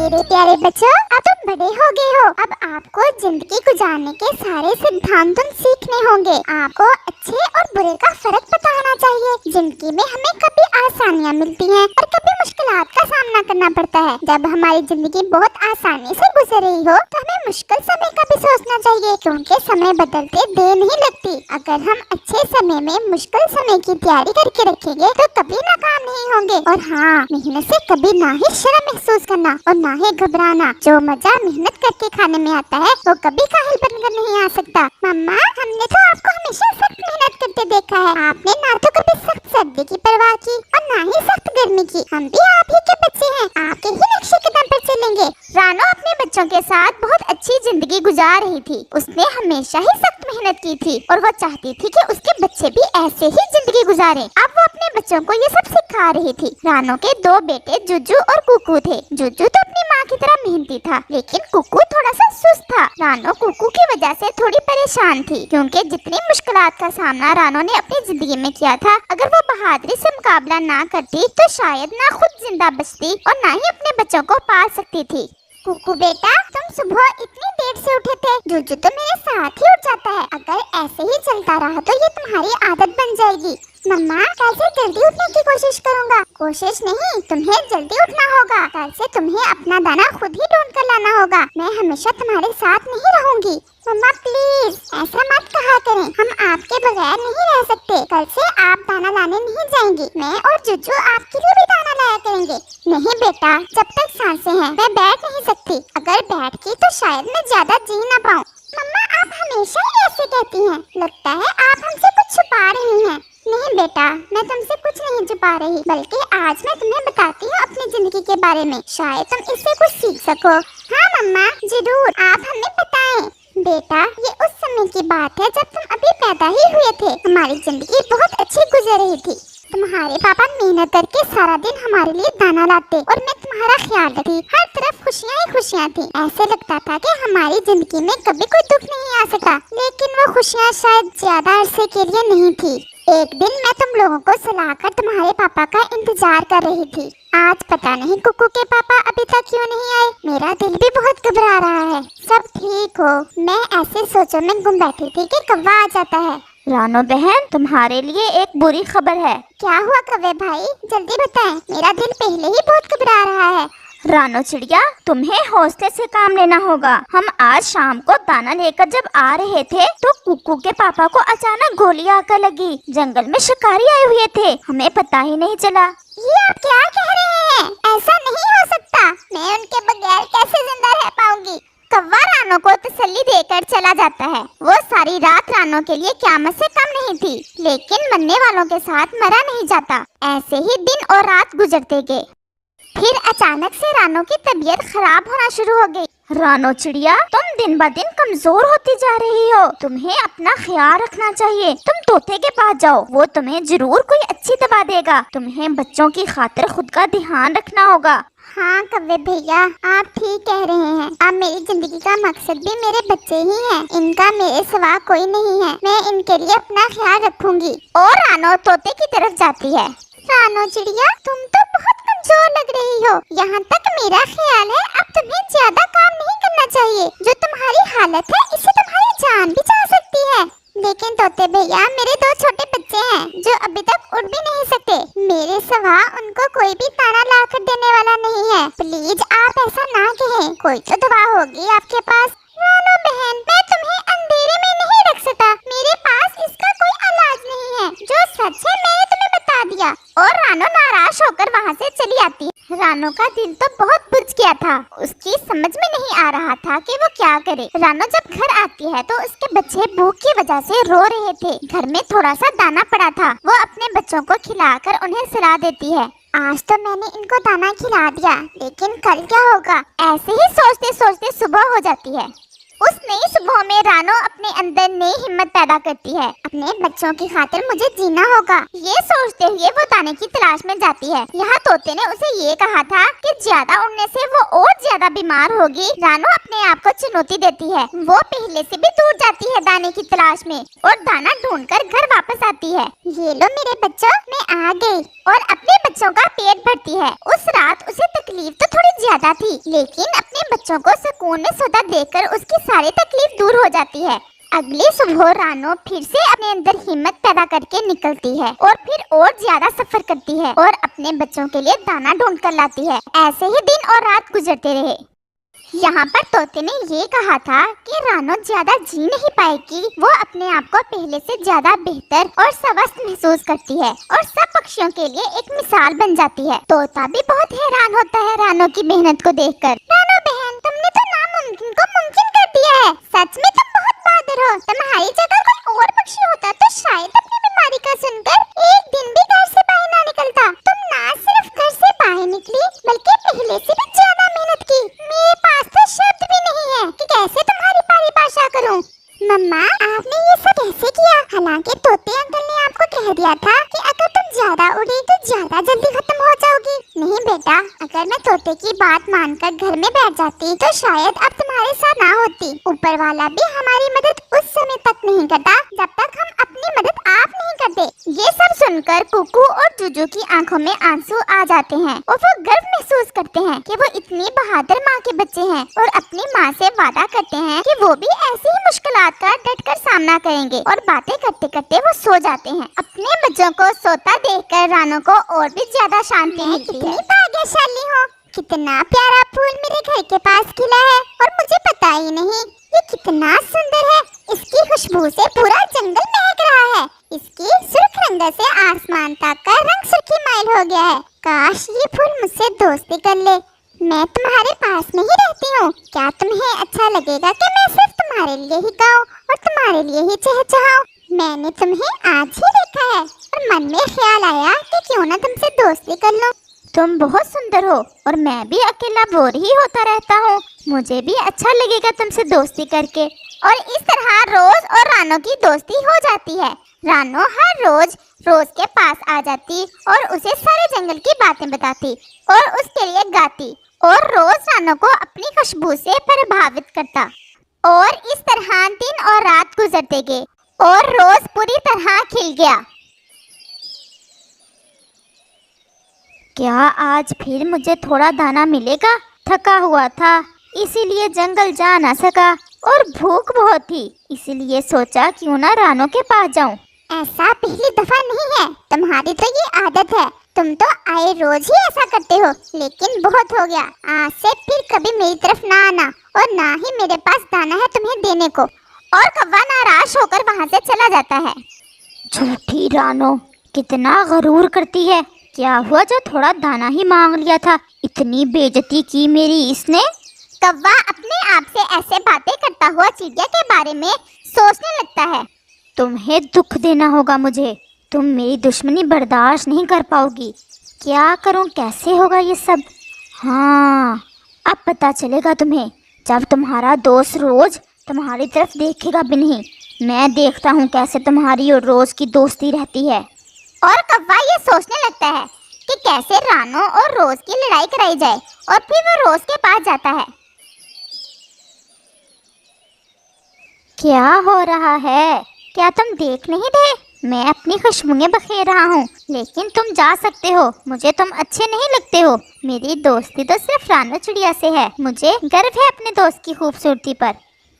मेरे प्यारे बच्चों, अब तुम बड़े हो गए हो। अब आपको जिंदगी गुजारने के सारे सिद्धांत तुम सीखने होंगे। आपको अच्छे और बुरे का फर्क पता होना चाहिए। जिंदगी में हमें कभी आसानियाँ मिलती हैं और कभी मुश्किलात का सामना करना पड़ता है। जब हमारी जिंदगी बहुत आसानी से गुजर रही हो तो हमें मुश्किल समय का भी सोचना चाहिए, क्योंकि समय बदलते देर नहीं लगती। अगर हम अच्छे समय में मुश्किल समय की तैयारी करके रखेंगे तो कभी नाकाम नहीं होंगे। और हाँ, मेहनत से कभी ना ही शर्म महसूस करना और ना ही घबराना। जो मजा मेहनत करके खाने में आता है वो कभी काहिल बनकर नहीं आ सकता। मम्मा, हमने तो आपको हमेशा सख्त मेहनत करते देखा है। आपने ना तो कभी सख्त सर्दी की परवाह की और ना ही सख्त गर्मी की। हम भी आप ही के बच्चे हैं, आपके ही नक्शे कदम पर चलेंगे। रानो अपने बच्चों के साथ बहुत अच्छी जिंदगी गुजार रही थी। उसने हमेशा ही सख्त मेहनत की थी और वो चाहती थी कि उसके बच्चे भी ऐसे ही जिंदगी गुजारें। अब वो अपने बच्चों को ये सब सिखा रही थी। रानो के दो बेटे जुजू और कुकू थे। जुजू तो अपनी माँ की तरह मेहनती था, लेकिन कुकू थोड़ा सा सुस्त था। रानो कुकू की वजह से थोड़ी परेशान थी, क्योंकि जितनी मुश्किलात का सामना रानो ने अपनी जिंदगी में किया था, अगर वो बहादुरी से मुकाबला ना करती तो शायद ना खुद जिंदा बचती और ना ही अपने बच्चों को पाल सकती थी। कुकू बेटा, तुम सुबह इतनी देर से उठे थे। जुजू तो मेरे साथ ही उठ जाता है। अगर ऐसे ही चलता रहा तो ये तुम्हारी आदत बन जाएगी। मम्मा, कल से जल्दी उठने की कोशिश करूँगा। कोशिश नहीं, तुम्हें जल्दी उठना होगा। कल से तुम्हें अपना दाना खुद ही ढूंढ कर लाना होगा। मैं हमेशा तुम्हारे साथ नहीं रहूंगी। मम्मा प्लीज, ऐसा मत कहा करें। हम आपके बगैर नहीं रह सकते। कल से आप दाना लाने नहीं जाएंगी। मैं और जुजू आपके लिए भी दाना लाया करेंगे। नहीं बेटा, जब तक सांसें हैं मैं बैठ नहीं सकती। अगर बैठ गई तो शायद मैं ज्यादा जी ना पाऊँ। मम्मा, आप हमेशा ही ऐसे कहती हैं। लगता है आप हमसे कुछ छुपा रही हैं। नहीं बेटा, मैं तुमसे कुछ नहीं छुपा रही, बल्कि आज मैं तुम्हें बताती हूँ अपनी जिंदगी के बारे में। शायद तुम इससे कुछ सीख सको। हाँ मम्मा, जरूर, आप हमें बताएं। बेटा, ये उस समय की बात है जब तुम अभी पैदा ही हुए थे। हमारी जिंदगी बहुत अच्छी गुजर रही थी। तुम्हारे पापा मेहनत करके सारा दिन हमारे लिए दाना लाते और मैं तुम्हारा ख्याल रखती। हर तरफ खुशियाँ ही खुशियाँ थी। ऐसे लगता था कि हमारी जिंदगी में कभी कोई दुख नहीं आ सकता। लेकिन वो खुशियाँ शायद ज्यादा अरसे के लिए नहीं थी। एक दिन मैं तुम लोगों को सुलाकर तुम्हारे पापा का इंतजार कर रही थी। आज पता नहीं कुकू के पापा अभी तक क्यों नहीं आए। मेरा दिल भी बहुत घबरा रहा है। सब ठीक हो? मैं ऐसे सोचों में गुम बैठी थी कि कौवा आ जाता है। रानो बहन, तुम्हारे लिए एक बुरी खबर है। क्या हुआ कौवे भाई, जल्दी बताएं। मेरा दिल पहले ही बहुत घबरा रहा है। रानो चिड़िया, तुम्हें हौसले से काम लेना होगा। हम आज शाम को दाना लेकर जब आ रहे थे तो कुकू के पापा को अचानक गोली आकर लगी। जंगल में शिकारी आए हुए थे, हमें पता ही नहीं चला। ये आप क्या कह रहे हैं? ऐसा नहीं हो सकता। मैं उनके बगैर कैसे जिंदा रह पाऊंगी? कौवा रानो को तसल्ली देकर चला जाता है। वो सारी रात रानो के लिए क़यामत से कम नहीं थी, लेकिन मरने वालों के साथ मरा नहीं जाता। ऐसे ही दिन और रात गुजरते गए। फिर अचानक से रानो की तबीयत खराब होना शुरू हो गई। रानो चिड़िया, तुम दिन ब दिन कमजोर होती जा रही हो। तुम्हें अपना ख्याल रखना चाहिए। तुम तोते के पास जाओ, वो तुम्हें जरूर कोई अच्छी दवा देगा। तुम्हें बच्चों की खातिर खुद का ध्यान रखना होगा। हाँ कौवे भैया, आप ठीक कह रहे हैं। अब मेरी जिंदगी का मकसद भी मेरे बच्चे ही हैं। इनका मेरे सिवा कोई नहीं है। मैं इनके लिए अपना ख्याल रखूंगी। और रानो तोते की तरफ जाती है। रानो चिड़िया, तुम तो बहुत कमजोर लग रही हो। यहाँ तक मेरा ख्याल है अब तुम्हें ज्यादा काम नहीं करना चाहिए। जो तुम्हारी हालत है इससे तुम्हारी जान भी जा सकती है। लेकिन तोते भैया, मेरे दो छोटे बच्चे हैं जो अभी तक उड़ भी नहीं सकते। मेरे सिवा उनको कोई भी दाना ला कर देने वाला नहीं है। प्लीज आप ऐसा ना कहें। कोई तो दवा होगी आपके पास। रानो बहन, मैं तुम्हें अंधेरे में नहीं रख सकता। मेरे पास इसका कोई इलाज नहीं है। जो सच है मैंने तुम्हें बता दिया। और रानो नाराज होकर वहाँ से चली आती है। रानो का दिल तो बहुत बुझ गया था। उसकी समझ में नहीं आ रहा था कि वो क्या करे। रानो जब घर आती है तो उसके बच्चे भूख की वजह से रो रहे थे। घर में थोड़ा सा दाना पड़ा था। वो अपने बच्चों को खिलाकर उन्हें सुला देती है। आज तो मैंने इनको दाना खिला दिया, लेकिन कल क्या होगा? ऐसे ही सोचते सोचते सुबह हो जाती है। उस नई सुबह में रानो अपने अंदर नई हिम्मत पैदा करती है। अपने बच्चों की खातिर मुझे जीना होगा। ये सोचते हुए वो दाने की तलाश में जाती है। यहाँ तोते ने उसे ये कहा था कि ज्यादा उड़ने से वो और ज्यादा बीमार होगी। रानो अपने आप को चुनौती देती है। वो पहले से भी दूर जाती है दाने की तलाश में और दाना ढूंढकर घर वापस आती है। ये लो मेरे बच्चों, मैं आ गई। और अपने बच्चों का पेट भरती है। उस रात उसे तकलीफ तो थोड़ी ज्यादा थी, लेकिन अपने बच्चों को सुकून में सोता देखकर उसकी सारी तकलीफ दूर हो जाती है। अगली सुबह रानो फिर से अपने अंदर हिम्मत पैदा करके निकलती है और फिर और ज्यादा सफर करती है और अपने बच्चों के लिए दाना ढूंढ कर लाती है। ऐसे ही दिन और रात गुजरते रहे। यहाँ पर तोते ने ये कहा था कि रानो ज्यादा जी नहीं पाएगी, वो अपने आप को पहले से ज्यादा बेहतर और स्वस्थ महसूस करती है और सब पक्षियों के लिए एक मिसाल बन जाती है। तोता भी बहुत हैरान होता है रानो की मेहनत को देखकर। रानो बहन, तुमने तो नामुमकिन को मुमकिन कर दिया है। सच में तुम बहुत बहादुर हो। तुम्हारी जगह कोई और पक्षी होता तो शायद अपनी बीमारी का सुनकर एक दिन भी घर से बाहर ना निकलता। तुम ना सिर्फ घर से बाहर निकली, बल्कि पहले से भी ज्यादा मेहनत की। मेरे पास तो शब्द भी नहीं है कि कैसे तुम्हारी परिभाषा करूं। मम्मा, आपने ये सब कैसे किया? हालांकि तोते अंकल ने आपको कह दिया था कि अगर तुम ज्यादा उड़ी तो ज्यादा जल्दी खत्म हो जाओगी। नहीं बेटा, अगर मैं तोते की बात मानकर घर में बैठ जाती तो शायद अब तुम्हारे साथ ना होती। ऊपर वाला भी हमारी मदद उस समय तक नहीं करता जब तक हम अपनी मदद आप नहीं करते। ये सब सुनकर कुकू और जुजू की आंखों में आंसू आ जाते हैं और वो गर्व महसूस करते हैं कि वो इतनी बहादुर माँ के बच्चे हैं और अपनी माँ से वादा करते हैं कि वो भी ऐसी ही मुश्किलात का डटकर सामना करेंगे और बातें करते करते वो सो जाते हैं। अपने बच्चों को सोता देखकर रानो को और भी ज्यादा शांति मिलती है। कितनी भाग्यशाली हो, कितना प्यारा फूल मेरे घर के पास खिला है और मुझे पता ही नहीं। ये कितना सुंदर है, इसकी खुशबू से पूरा जंगल महक रहा है। इसकी सुर्ख रंग से आसमान तक का रंग सुर्खी माइल हो गया है। काश ये फूल मुझसे दोस्ती कर ले। मैं तुम्हारे पास में ही रहती हूँ। क्या तुम्हें अच्छा लगेगा कि मैं सिर्फ तुम्हारे लिए ही गाऊं और तुम्हारे लिए ही चहचहाऊं? मैंने तुम्हें आज ही देखा है और मन में ख्याल आया कि क्यों ना तुमसे दोस्ती कर लूं। तुम बहुत सुंदर हो और मैं भी अकेला बोर ही होता रहता हूँ। मुझे भी अच्छा लगेगा तुमसे दोस्ती करके। और इस तरह रोज और रानो की दोस्ती हो जाती है। रानो हर रोज रोज के पास आ जाती और उसे सारे जंगल की बातें बताती और उसके लिए गाती और रोज रानो को अपनी खुशबू से प्रभावित करता। और इस तरह दिन और रात गुजरते गए और रोज पूरी तरह खिल गया। क्या आज फिर मुझे थोड़ा दाना मिलेगा? थका हुआ था इसीलिए जंगल जा ना सका और भूख बहुत थी, इसीलिए सोचा क्यों ना रानो के पास जाऊं। ऐसा पहली दफा नहीं है, तुम्हारी तो ये आदत है। तुम तो आए रोज ही ऐसा करते हो, लेकिन बहुत हो गया। आज से फिर कभी मेरी तरफ ना आना और ना ही मेरे पास दाना है तुम्हें देने को। और कौवा नाराज होकर वहाँ से चला जाता है। झूठी रानो, कितना गरूर करती है। क्या हुआ जो थोड़ा दाना ही मांग लिया था? इतनी बेइज्जती की मेरी इसने। कौवा अपने आप से ऐसे बातें करता हुआ चिड़िया के बारे में सोचने लगता है। तुम्हें दुख देना होगा मुझे, तुम मेरी दुश्मनी बर्दाश्त नहीं कर पाओगी। क्या करूं, कैसे होगा ये सब? हाँ, अब पता चलेगा तुम्हें जब तुम्हारा दोस्त रोज तुम्हारी तरफ देखेगा भी नहीं। मैं देखता हूँ कैसे तुम्हारी और रोज की दोस्ती रहती है। और कौवा ये सोचने लगता है कि कैसे रानो और रोज की लड़ाई कराई जाए और फिर वो रोज के पास जाता है। क्या हो रहा है? क्या तुम देख नहीं रहे? मैं अपनी खुशबुएं बखेर रहा हूँ, लेकिन तुम जा सकते हो। मुझे तुम अच्छे नहीं लगते हो। मेरी दोस्ती तो सिर्फ रानो चिड़िया से है। मुझे गर्व है अपने दोस्त की खूबसूरती पर।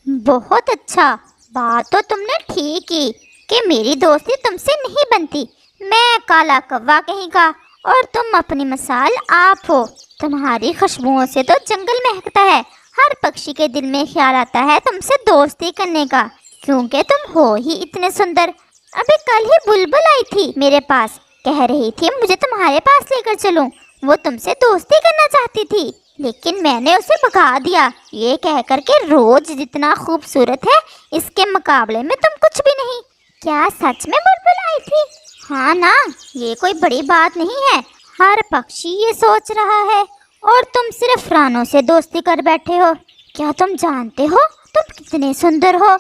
बहुत अच्छा, बात तो तुमने ठीक की कि मेरी दोस्ती तुमसे नहीं बनती। मैं काला कौवा कहीं का और तुम अपनी मिसाल आप हो। तुम्हारी खुशबुओं से तो जंगल महकता है। हर पक्षी के दिल में ख्याल आता है तुमसे दोस्ती करने का, क्योंकि तुम हो ही इतने सुंदर। अभी कल ही बुलबुल आई थी मेरे पास, कह रही थी मुझे तुम्हारे पास लेकर चलूं। वो तुमसे दोस्ती करना चाहती थी, लेकिन मैंने उसे भगा दिया ये कहकर के रोज जितना खूबसूरत है इसके मुकाबले में तुम कुछ भी नहीं। क्या सच में बुलबुल आई थी? हाँ ना, ये कोई बड़ी बात नहीं है। हर पक्षी ये सोच रहा है और तुम सिर्फ रानो से दोस्ती कर बैठे हो। क्या तुम जानते हो तुम कितने सुंदर हो?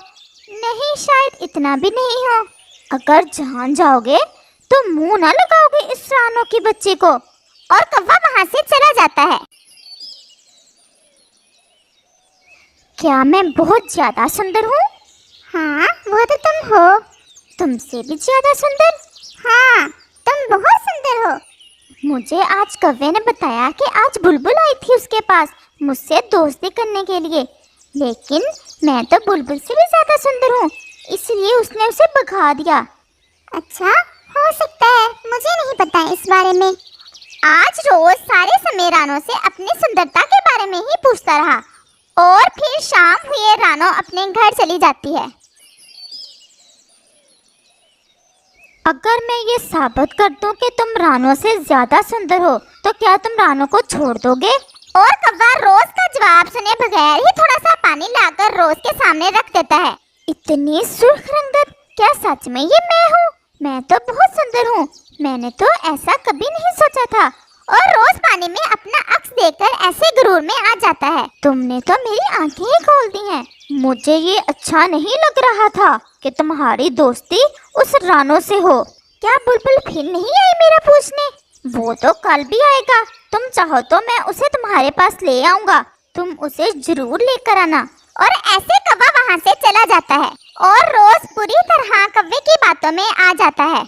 नहीं, शायद इतना भी नहीं हो। अगर जान जाओगे तो मुंह ना लगाओगे इस रानो की बच्ची को। और कौवा वहाँ से चला जाता है। क्या मैं बहुत ज्यादा सुंदर हूँ? हाँ, वो तो तुम हो। तुमसे भी ज्यादा सुंदर? हाँ, तुम बहुत सुंदर हो। मुझे आज कव्वे ने बताया कि आज बुलबुल आई थी उसके पास मुझसे दोस्ती करने के लिए, लेकिन मैं तो बुलबुल से भी ज्यादा सुंदर हूँ, इसलिए उसने उसे भगा दिया। अच्छा, हो सकता है, मुझे नहीं पता इस बारे में। आज रोज सारे समय रानो से अपनी सुंदरता के बारे में ही पूछता रहा और फिर शाम हुए रानो अपने घर चली जाती है। अगर मैं ये साबित कर दूं कि तुम रानो से ज्यादा सुंदर हो तो क्या तुम रानो को छोड़ दोगे? और कव्वा रोज का जवाब सुने बगैर ही थोड़ा सा पानी लाकर रोज के सामने रख देता है। इतनी सुर्ख रंगत, क्या सच में ये मैं हूँ? मैं तो बहुत सुंदर हूँ, मैंने तो ऐसा कभी नहीं सोचा था। और रोज पानी में अपना अक्स देखकर ऐसे गुरूर में आ जाता है। तुमने तो मेरी आंखें ही खोल दी हैं। मुझे ये अच्छा नहीं लग रहा था कि तुम्हारी दोस्ती उस रानो से हो। क्या बुलबुल फिर नहीं आई मेरा पूछने? वो तो कल भी आएगा, तुम चाहो तो मैं उसे तुम्हारे पास ले आऊंगा, तुम उसे जरूर लेकर आना। और ऐसे कव्वा वहाँ से चला जाता है और रोज पूरी तरह कव्वे की बातों में आ जाता है।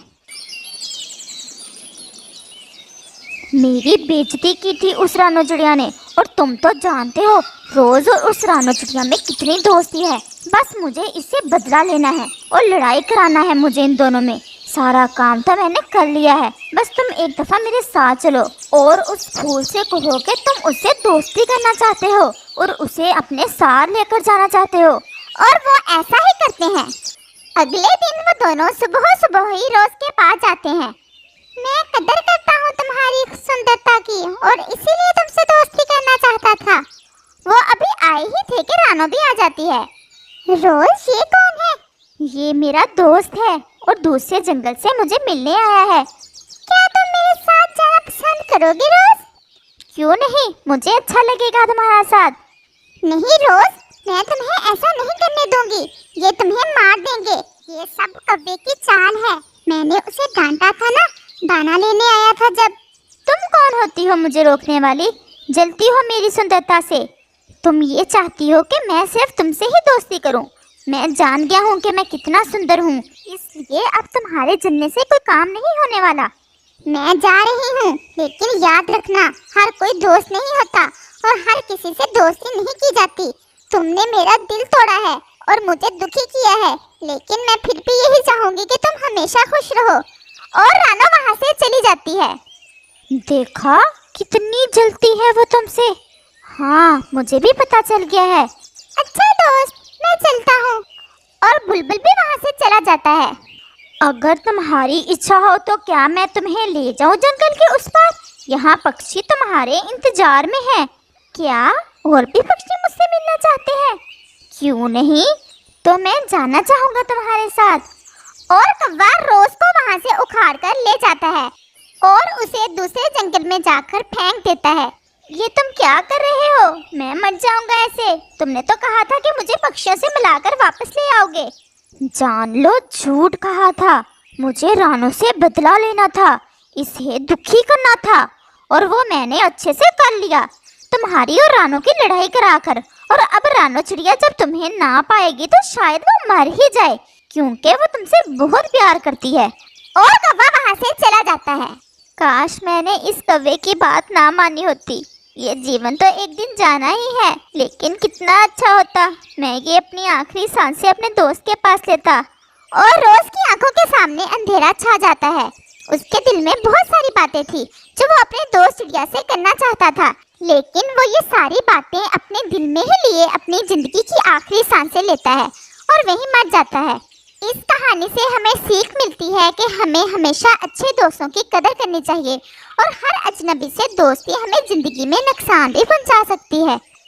मेरी बेइज्जती की थी उस रानो चिड़िया ने, और तुम तो जानते हो रोज और उस रानो चिड़िया में कितनी दोस्ती है। बस मुझे इससे बदला लेना है और लड़ाई कराना है मुझे इन दोनों में। सारा काम तो मैंने कर लिया है, बस तुम एक दफा मेरे साथ चलो और उस फूल से कहो कि तुम उससे दोस्ती करना चाहते हो और उसे अपने साथ लेकर जाना चाहते हो। और वो ऐसा ही करते हैं। अगले दिन वो दोनों सुबह सुबह ही रोज के पास जाते हैं। मैं कदर करता हूँ तुम्हारी सुंदरता की और इसीलिए तुमसे दोस्ती करना चाहता था। वो अभी आए ही थे कि रानो भी आ जाती है। रोज, ये कौन है? ये मेरा दोस्त है और दूसरे जंगल से मुझे मिलने आया है। क्या तुम मेरे साथ जाना पसंद करोगे रोज? क्यों नहीं, मुझे अच्छा लगेगा तुम्हारा साथ। नहीं रोज, मैं तुम्हें ऐसा नहीं करने दूंगी, ये तुम्हें मार देंगे। ये सब कव्वे की चाल है, मैंने उसे डांटा था ना, दाना लेने आया था जब। तुम कौन होती हो मुझे रोकने वाली? जलती हो मेरी सुंदरता से? तुम ये चाहती हो कि मैं सिर्फ तुमसे ही दोस्ती करूं? मैं जान गया हूँ कि मैं कितना सुंदर हूँ, इसलिए अब तुम्हारे जलने से कोई काम नहीं होने वाला। मैं जा रही हूँ, लेकिन याद रखना, हर कोई दोस्त नहीं होता और हर किसी से दोस्ती नहीं की जाती। तुमने मेरा दिल तोड़ा है और मुझे दुखी किया है, लेकिन मैं फिर भी यही चाहूंगी कि तुम हमेशा खुश रहो। और रानो वहाँ से चली जाती है। देखा कितनी जलती है वो तुमसे। हाँ, मुझे भी पता चल गया है। अच्छा दोस्त, मैं चलता हूँ। और बुलबुल भी वहाँ से चला जाता है। अगर तुम्हारी इच्छा हो तो क्या मैं तुम्हें ले जाऊँ जंगल के उस पार? यहाँ पक्षी तुम्हारे इंतजार में हैं। क्या और भी पक्षी मुझसे मिलना चाहते हैं? क्यों नहीं, तो मैं जाना चाहूँगा तुम्हारे साथ। और कव्वा रोज को वहाँ से उखाड़ कर ले जाता है और उसे दूसरे जंगल में जाकर फेंक देता है। ये तुम क्या कर रहे हो? मैं मर जाऊंगा ऐसे। तुमने तो कहा था कि मुझे पक्षियों से मिलाकर वापस ले आओगे। जान लो, झूठ कहा था। मुझे रानो से बदला लेना था, इसे दुखी करना था, और वो मैंने अच्छे से कर लिया, तुम्हारी और रानो की लड़ाई कराकर। और अब रानो चिड़िया जब तुम्हें ना पाएगी तो शायद वो मर ही जाए, क्योंकि वो तुमसे बहुत प्यार करती है। और कव्वा वहाँ से चला जाता है। काश मैंने इस कव्वे की बात ना मानी होती। ये जीवन तो एक दिन जाना ही है, लेकिन कितना अच्छा होता मैं ये अपनी आखिरी सांसें अपने दोस्त के पास लेता। और रोज की आंखों के सामने अंधेरा छा जाता है। उसके दिल में बहुत सारी बातें थी जो वो अपने दोस्त चिड़िया से करना चाहता था, लेकिन वो ये सारी बातें अपने दिल में ही लिए अपनी जिंदगी की आखिरी सांसें लेता है और वहीं मर जाता है। इस कहानी से हमें सीख मिलती है कि हमें हमेशा अच्छे दोस्तों की कदर करनी चाहिए और हर अजनबी से दोस्ती हमें जिंदगी में नुकसान भी पहुंचा सकती है।